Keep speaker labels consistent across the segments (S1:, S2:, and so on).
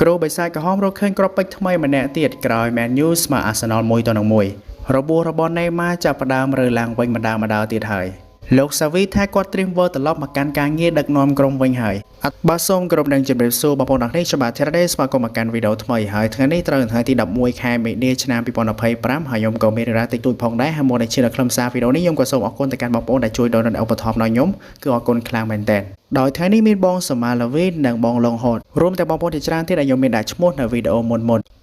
S1: គ្រូបិសាចក្រហមរកឃើញគ្រាប់ពេជ្រថ្មីម្នាក់ទៀតក្រោយ Man U ស្មើ Arsenal 1-1 របួសរបស់ Neymar ចាប់ផ្ដើមរើឡើងវិញម្ដងទៀតហើយលោកសាវីថាគាត់ត្រៀមវិលត្រឡប់មកកាន់ការងារដឹកនាំក្រុមវិញហើយបាទសូមគោរពនឹងជម្រាបសួរបងប្អូនទាំងនេះខ្ញុំបាទ Therade ស្វាគមន៍មកកាន់វីដេអូថ្មីហើយថ្ងៃនេះត្រូវថ្ងៃទី11ខែមេនាឆ្នាំ2025ហើយខ្ញុំក៏មានរ៉ាតិចតួចផងដែរហើយមកនៅជាខ្លឹមសារវីដេអូនេះខ្ញុំក៏សូមអរគុណទៅកាន់បងប្អូនដែលជួយdonateឧបត្ថម្ភដល់ខ្ញុំគឺអរគុណខ្លាំងមែនទែនដោយថ្ងៃនេះមានបងសមាឡាវីនិងបងឡុងហូតរួមទាំងបងប្អូនជាច្រើនទៀតដែលខ្ញុំមានដាក់ឈ្មោះនៅវីដេអូមុន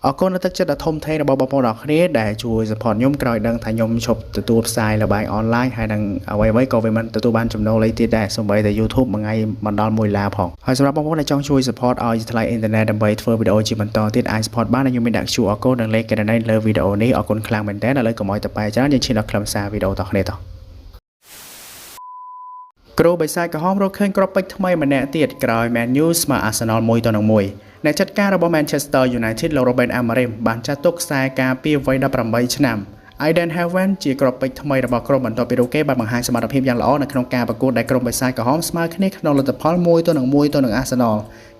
S1: អរគុណដល់ទឹកចិត្តដ៏ធំធេងរបស់បងប្អូនទាំងគ្នាដែលជួយ support ខ្ញុំក្រោយដឹងថាខ្ញុំឈប់ទទួលផ្សាយល្បែង online ហើយនឹងអ្វីៗក៏វាមិនទទួលបានចំណូលអីទៀតដែរសូម្បីតែ YouTube មួយថ្ងៃមិនដល់1ឡាផងហើយសម្រាប់បងប្អូនដែលចង់ជួយ support ឲ្យថ្លៃអ៊ីនធឺណិតដើម្បីធ្វើវីដេអូជាបន្តទៀតអាច support បានខ្ញុំមានដាក់ QR code និងលេខកេរនីលើវីដេអូនេះអរគុណខ្លាំងមែនទែនឥឡូវកុំឲ្យទៅបែរច្រើនយើងឈានដល់ខ្លឹមសារវីដេអូតគ្នាតគ្រូបិសាចក្រហមរកឃើញគ្រាប់ពេជ្រថ្មីម្នាក់ទៀតក្រោយ Man U ស្មើ Arsenal 1-1 អ្នកចាត់ការរបស់ Manchester United លោក Ruben Amorim បានចាត់ទុកខ្សែការពារវ័យ18ឆ្នាំ Eden Hazard ជាគ្រាប់ពេជ្រថ្មីរបស់ក្រុមបន្ទាប់ពីរូគេបានបង្ហាញសមត្ថភាពយ៉ាងល្អនៅក្នុងការប្រកួតដែលក្រុមបិសាចក្រហមស្មើគ្នាក្នុងលទ្ធផល1-1ទៅនឹង Arsenal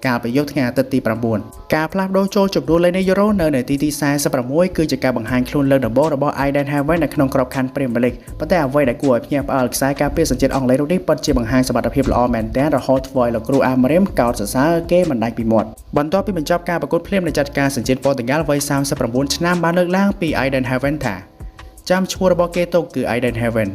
S1: កាលពីយប់ថ្ងៃអាទិត្យទី9ការផ្លាស់ប្ដូរចូលចំនួនលេខនៃ Euro នៅនាទីទី46គឺជាការបង្ហាញខ្លួនលើកដំបូងរបស់ Eden Hazard នៅក្នុងក្របខ័ណ្ឌ Premier League ប៉ុន្តែអ្វីដែលគួរឲ្យភ្ញាក់ផ្អើលខ្សែការពារសញ្ជាតិអង់គ្លេសនេះពិតជាបង្ហាញសមត្ថភាពល្អមែនទែនរហូតធ្វើឲ្យលោកគ្រូ Amorim កោតសរសើរគេមិនដាច់ពីមាត់បន្ទាប់ពីបញ្ចប់ការប្រកួតភ្លាមនៃចាត់ការសញ្ជាតិប៉ូទុយហ្គាល់វ័យ39ឆ្នាំបានលើកឡើងពី Eden Hazard ថាចាំឈ្មោះរបស់គេទុកគឺ Eden Hazard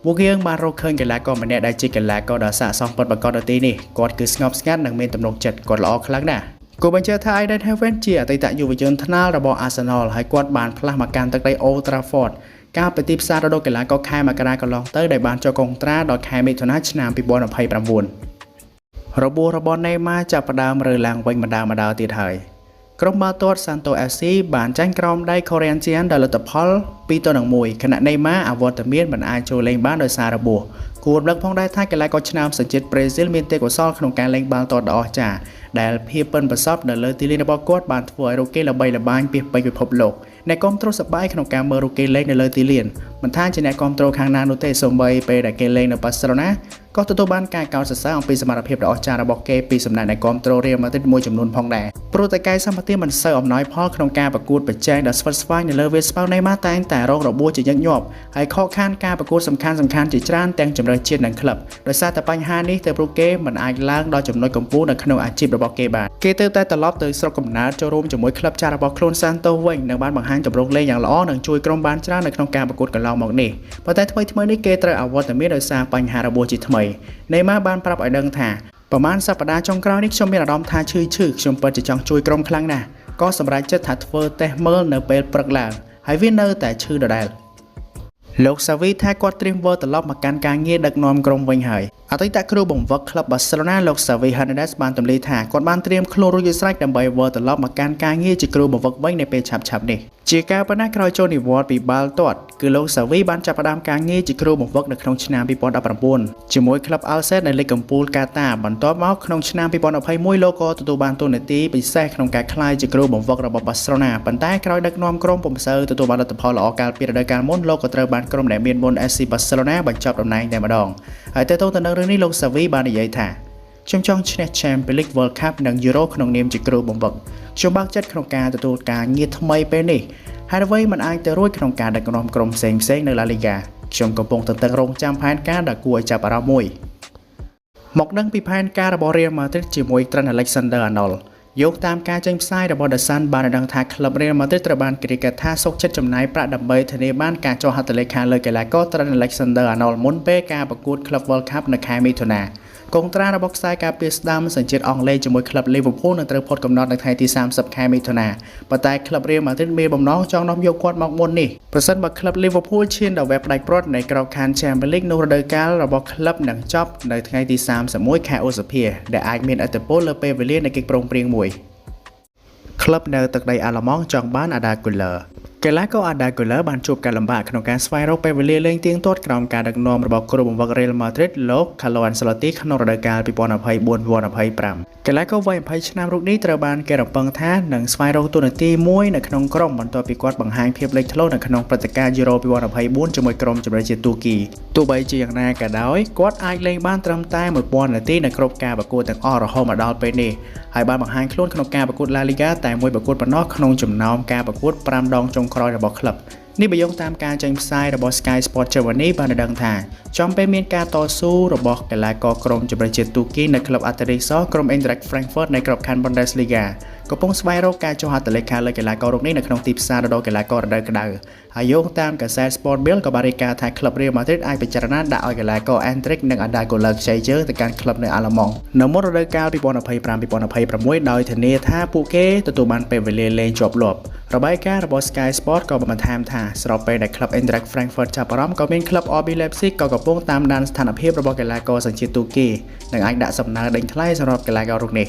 S1: ពួកយើងបានរកឃើញកីឡាករម្នាក់ដែលជាកីឡាករដ៏ស័ក្តិសមពិតប្រាកដនៅទីនេះគាត់គឺស្ងប់ស្ងាត់និងមានទំនុកចិត្តគាត់ល្អខ្លាំងណាស់គូបញ្ជាក់ថា Eden Hazard ជាអតីតយុវជនថ្នាលរបស់ Arsenal ហើយគាត់បានផ្លាស់មកកាន់ទឹកដី Old Trafford កាលពីទីផ្សាររដូវកីឡាករខែមករាកន្លងទៅដែលបានចុះកុងត្រាដល់ខែមិថុនាឆ្នាំ2029របួសរបស់ Neymar ចាប់ផ្ដើមរើឡើងវិញម្ដងទៀតហើយក្រុមបាល់ទាត់ Santos FC បានចាញ់ក្រុមដៃ Corinthians ដោយលទ្ធផល2-1 ខណៈ Neymar អវត្តមានមិនអាចចូលលេងបានដោយសាររបួសគួររំលឹកផងដែរថាកីឡាករឆ្នើមសញ្ជាតិប្រេស៊ីលមានទេពកោសល្យក្នុងការលេងបាល់ទាត់ដ៏អស្ចារ្យដែលភាពប៉ិនប្រសប់នៅលើទីលានរបស់គាត់បានធ្វើឲ្យរូគេល្បីល្បាញពាសពេញពិភពលោកអ្នកគាំទ្រសប្បាយក្នុងការមើលរូគេលេងនៅលើទីលានមិនថាជាអ្នកគាំទ្រខាងណានោះទេសូម្បីពេលដែលគេលេងនៅបាសេឡូណាក៏ទទួលបានការកោតសរសើរអំពីសមត្ថភាពដ៏អស្ចារ្យរបស់គេពីសំណាក់អ្នកគាំទ្ររៀលម៉ាឌ្រីតមួយចំនួនផងដែរព្រោះតែកាយសម្បត្តិមិនសូវអំណោយផលក្នុងការប្រកួតប្រជែងដ៏ស្វិតស្វាញនៅលើវាលស្ពៅ Neymar តែងតែរងរបួសជាញឹកញាប់ហើយខកខានការប្រកួតសំខាន់ជាច្រើនទាំងជម្រើសជាតិនិងក្លឹបដោយសារតែបញ្ហានេះទើបរូគេមិនអាចឡើងដល់ចំណុចកំពូលនៅក្នុងអាជីពរបស់គេបានគេទើបតែត្រឡប់ទៅស្រុកកំណើតចូលរួមជាមួយក្លឹបចាស់របស់ខ្លួន Santos វិញនិងបានបង្ហាញទម្រង់លេងយ៉ាងល្អនិងជួយក្រុមបានច្រើននៅក្នុងការប្រកួតកន្លងមកនេះប៉ុន្តែថ្មីនេះគេត្រូវអវត្តមានដោយសារបញ្ហារបួសជាថ្មី Neymar បានប្រាប់ឲ្យដឹងថាប្រហែលសប្តាហ៍ចុងក្រោយនេះខ្ញុំមានអារម្មណ៍ថាឈឺខ្ញុំពិតជាចង់ជួយក្រុមខ្លាំងណាស់ក៏សម្រេចចិត្តថាធ្វើតេស្តមើលនៅពេលព្រឹកឡើងហើយវានៅតែឈឺដដែលលោកសាវីថាគាត់ត្រៀមវិលត្រឡប់មកកាន់ការងារដឹកនាំក្រុមវិញហើយអតីតគ្រូបង្វឹកក្លឹបបាសេឡូណាលោកសាវី Hernandez បានទម្លាយថាគាត់បានត្រៀមខ្លួនរួចជាស្រេចដើម្បីវិលត្រឡប់មកកាន់ការងារជាគ្រូបង្វឹកវិញនៅពេលឆាប់នេះជាការប៉ុណ្ណាក្រោយចូលនិវត្តន៍ពីបាល់ទាត់គឺលោកសាវីបានចាប់ផ្ដើមការងារជាគ្រូបង្វឹកនៅក្នុងឆ្នាំ2019ជាមួយក្លឹប Al Sadd នៅលីកកំពូលកាតាបន្ទាប់មកក្នុងឆ្នាំ2021លោកក៏ទទួលបានតួនាទីពិសេសក្នុងការក្លាយជាគ្រូបង្វឹករបស់បាសេឡូណាប៉ុន្តែក្រោយដឹកនាំក្រុមពុំសូវទទួលបានលទ្ធផលល្អកាលពីរដូវកាលមុនលោកក៏ត្រូវបានក្រុមដែលមានមុន FC Barcelona បញ្ចប់តំណែងតែម្ដងហើយទៅនឹងរឿងនេះលោកសាវីបាននិយាយថាខ្ញុំចង់ឈ្នះ Champions League World Cup និង Euro ក្នុងនាមជាគ្រូបង្វឹកខ្ញុំបើកចិត្តក្នុងការទទួលការងារថ្មីពេលនេះហើយអ្វីមិនអាចទៅរួចក្នុងការដឹកនាំក្រុមផ្សេងនៅ La Liga ខ្ញុំកំពុងតឹងរង់ចាំផែនការដ៏គួរឲ្យចាប់អារម្មណ៍មួយមកដឹងពីផែនការរបស់ Real Madrid ជាមួយ Trent Alexander-Arnold យោងតាមការចេញផ្សាយរបស់ The Sun បានដឹងថាក្លឹប Real Madrid ត្រូវបានគេរាយការណ៍ថាសុខចិត្តចំណាយប្រាក់ដើម្បីធានាបានការចុះហត្ថលេខាលើកីឡាករ Trent Alexander-Arnold មុនពេលការប្រកួតក្លឹប World Cup នៅខែមិថុនាកុងត្រារបស់ខ្សែការពារស្ដាំសញ្ជាតិអង់គ្លេសជាមួយក្លឹប Liverpool នឹងត្រូវផុតកំណត់នៅថ្ងៃទី30ខែមិថុនាប៉ុន្តែក្លឹប Real Madrid មានបំណងចង់នាំយកគាត់មកមុននេះប្រសិនបើក្លឹប Liverpool ឈានដល់វគ្គផ្ដាច់ព្រាត់នៃក្របខ័ណ្ឌ Champions League នោះរដូវកាលរបស់ក្លឹបនឹងចប់នៅថ្ងៃទី31ខែឧសភាដែលអាចមានឥទ្ធិពលលើពេលវេលានៃកិច្ចព្រមព្រៀងមួយក្លឹបនៅទឹកដីអាល្លឺម៉ង់ចង់បាន Arda Güler កីឡាករអាដាកូឡាបានជួបការលំបាកក្នុងការស្វែងរកពេលវេលាលេងទៀងទាត់ក្រោមការដឹកនាំរបស់គ្រូបង្វឹក Real Madrid លោក Carlo Ancelotti ក្នុងរដូវកាល 2024-2025 កីឡាករវ័យ20ឆ្នាំរូបនេះត្រូវបានគេរំពឹងថានឹងស្វែងរកតួនាទីមួយនៅក្នុងក្រុមបន្ទាប់ពីគាត់បង្ហាញភាពលេចធ្លោនៅក្នុងព្រឹត្តិការណ៍ Euro 2024 ជាមួយក្រុមជម្រើសជាតិទូគីទោះបីជាយ៉ាងណាក៏ដោយគាត់អាចលេងបានត្រឹមតែ 1000 នាទីនៅគ្រប់ការប្រកួតទាំងអស់រហូតមកដល់ពេលនេះហើយបានបង្ហាញខ្លួនក្នុងការប្រកួត La Liga តែមួយប្រកួតប៉ុណ្ណោះក្នុងចំណោមការប្រកួត5ដងចុងក្រោយរបស់ក្លឹបនេះបើយោងតាមការចេញផ្សាយរបស់ Sky Sport Germany បានដឹងថាចំពេលមានការតស៊ូរបស់កីឡាករក្រុមជម្រើសជាតិទូគីនៅក្លឹប Atalanta ក្រុម Eintracht Frankfurt នៃក្របខ័ណ្ឌ Bundesliga កំពុងស្វែងរកការចុះហត្ថលេខាលើកីឡាកររូបនេះនៅក្នុងទីផ្សាររដូវកីឡាកររដូវក្តៅហើយយោងតាមកាសែត Sport Bill ក៏បានរាយការណ៍ថាក្លឹប Real Madrid អាចពិចារណាដាក់ឲ្យកីឡាករ Endrick និង Arda Güler ខ្ចីជើងទៅកាន់ក្លឹបនៅអាល្លឺម៉ង់នៅមុនរដូវកាល 2025-2026 ដោយធានាថាពួកគេទទួលបានពេលវេលាលេងជាប់លាប់របាយការណ៍របស់ Sky Sport ក៏បានបន្ថែមថាស្របពេលដែលក្លឹប Eintracht Frankfurt ចាប់អារម្មណ៍ក៏មានក្លឹប RB Leipzig ក៏កំពុងតាមដានស្ថានភាពរបស់កីឡាករសញ្ជាតិទូគីនិងអាចដាក់សំណើដេញថ្លៃសម្រាប់កីឡាកររូបនេះ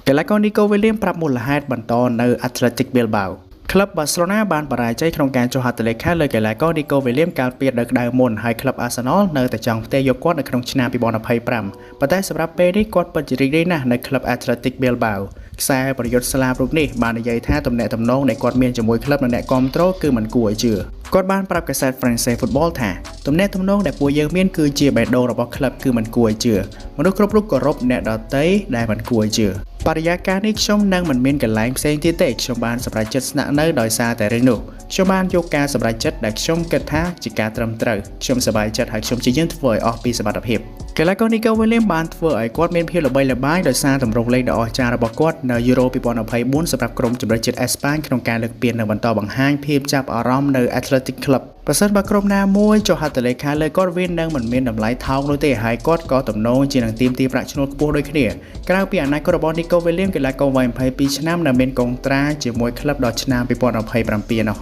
S1: កីឡាករ Nico Williams ប្រាប់មូលហេតុបន្តនៅ Athletic Bilbao ក្លឹប Barcelona បានបរាជ័យក្នុងការចុះហត្ថលេខាលើកីឡាករ Nico Williams កាលពីរដូវក្តៅមុនហើយក្លឹប Arsenal នៅតែចង់ផ្ទេរយកគាត់នៅក្នុងឆ្នាំ 2025 ប៉ុន្តែសម្រាប់ពេលនេះគាត់ពិតជារីករាយណាស់នៅក្លឹប Athletic Bilbao ខ្សែប្រយុទ្ធស្លាបរូបនេះបាននិយាយថាទំនាក់ទំនងដែលគាត់មានជាមួយក្លឹបនិងអ្នកគាំទ្រគឺមិនគួរឲ្យជឿគាត់បានប្រាប់កាសែត France Football ថាទំនាក់ទំនងដែលពួកយើងមានគឺជាបេះដូងរបស់ក្លឹបគឺមិនគួរឲ្យជឿមនុស្សគ្រប់រូបគោរពអ្នកដទៃដែលមិនគួរឲ្យជឿបរិយាកាសនេះខ្ញុំនឹងមិនមានកន្លែងផ្សេងទៀតទេខ្ញុំបានសម្រេចចិត្តស្នាក់នៅដោយសារតែរឿងនោះខ្ញុំបានយកការសម្រេចចិត្តដែលខ្ញុំគិតថាជាការត្រឹមត្រូវខ្ញុំសប្បាយចិត្តហើយខ្ញុំជាយើងធ្វើឲ្យអស់ពីសមត្ថភាពកីឡាករ Nico Williams បានធ្វើឲ្យគាត់មានភាពល្បីល្បាញដោយសារទម្រង់លេងដ៏អស្ចារ្យរបស់គាត់នៅ Euro 2024 សម្រាប់ក្រុមជម្រើសជាតិអេស្ប៉ាញក្នុងការលើកពាននិងបន្តបង្ហាញភាពចាប់អារម្មណ៍នៅ Athletic Club ប្រសិនបើក្រុមណាមួយចុះហត្ថលេខាលើគាត់វានឹងមិនមានតម្លៃថោកនោះទេហើយគាត់ក៏ទំនងជានឹងទាមទារប្រាក់ឈ្នួលខ្ពស់ដូចគ្នាក្រៅពីអនាគតរបស់ Nico Williams កីឡាករវ័យ22ឆ្នាំនៅមានកុងត្រាជាមួយក្លឹបដល់ឆ្នាំ 2027 នោះ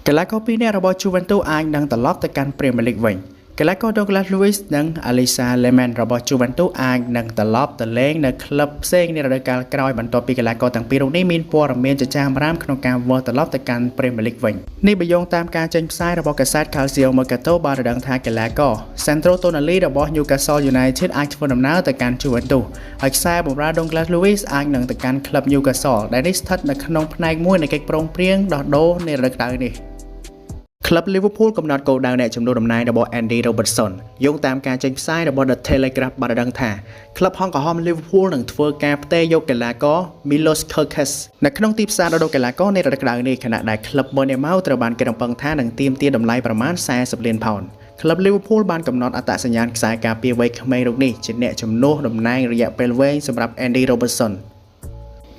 S1: កីឡាករពីរនាក់របស់ Juventus អាចនឹងត្រឡប់ទៅកាន់ Premier League វិញកីឡាករ Douglas Luiz និង Alisson Lehmann របស់ Juventus អាចនឹងត្រឡប់ទៅលេងនៅក្លឹបផ្សេងនារដូវកាលក្រោយបន្ទាប់ពីកីឡាករទាំងពីររូបនេះមានព័ត៌មានចចាមរាមក្នុងការវិលត្រឡប់ទៅកាន់ Premier League វិញនេះបើយោងតាមការចេញផ្សាយរបស់កាសែត Calcio Mercato បានរំដឹងថាកីឡាករ Sandro Tonali របស់ Newcastle United អាចធ្វើដំណើរទៅកាន់ Juventus ហើយខ្សែបម្រើ Douglas Luiz អាចនឹងទៅកាន់ក្លឹប Newcastle ដែលនេះស្ថិតនៅក្នុងផ្នែកមួយនៃកិច្ចព្រមព្រៀងដោះដូរនារដូវក្តៅនេះក្លឹប Liverpool កំណត់គោលដៅអ្នកចំនួនតំណែងរបស់ Andy Robertson យោងតាមការចេញផ្សាយរបស់ The Telegraph បានដឹងថាក្លឹបហង្សក្រហម Liverpool នឹងធ្វើការផ្ទេរយកកីឡាករ Milos Kerkez នៅក្នុងទីផ្សាររដូវកីឡាករនៃរដូវក្តៅនេះខណៈដែលក្លឹប Bournemouth ត្រូវបានគេរំពឹងថានឹងទាមទារតម្លៃប្រមាណ40លានផោនក្លឹប Liverpool បានកំណត់អត្តសញ្ញាណខ្សែការពារវ័យក្មេងរូបនេះជាអ្នកជំនួសតំណែងរយៈពេលវែងសម្រាប់ Andy Robertson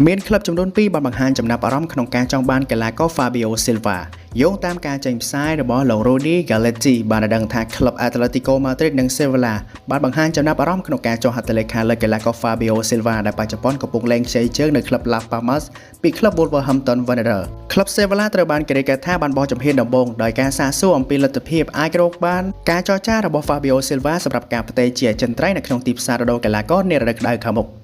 S1: មានក្លឹបចំនួន2បានបង្ហាញចំណាប់អារម្មណ៍ក្នុងការចង់បានកីឡាករ Fabio Silva យោងតាមការចេញផ្សាយរបស់លោក Rudy Galletti បានដឹងថាក្លឹប Atletico Madrid និង Sevilla បានបង្ហាញចំណាប់អារម្មណ៍ក្នុងការចុះហត្ថលេខាលើកីឡាករ Fabio Silva ដែលបច្ចុប្បន្នកំពុងលេងខ្ចីជើងនៅក្លឹប Las Palmas ពីក្លឹប Wolverhampton Wanderers ក្លឹប Sevilla ត្រូវបានគេរាយការណ៍ថាបានបោះជំហានដំបូងដោយការសាកសួរអំពីលទ្ធភាពអាចរកបានការចរចារបស់ Fabio Silva សម្រាប់ការផ្ទេរជាអចិន្ត្រៃយ៍នៅក្នុងទីផ្សាររដូវកីឡាករនារដូវក្តៅខាងមុខ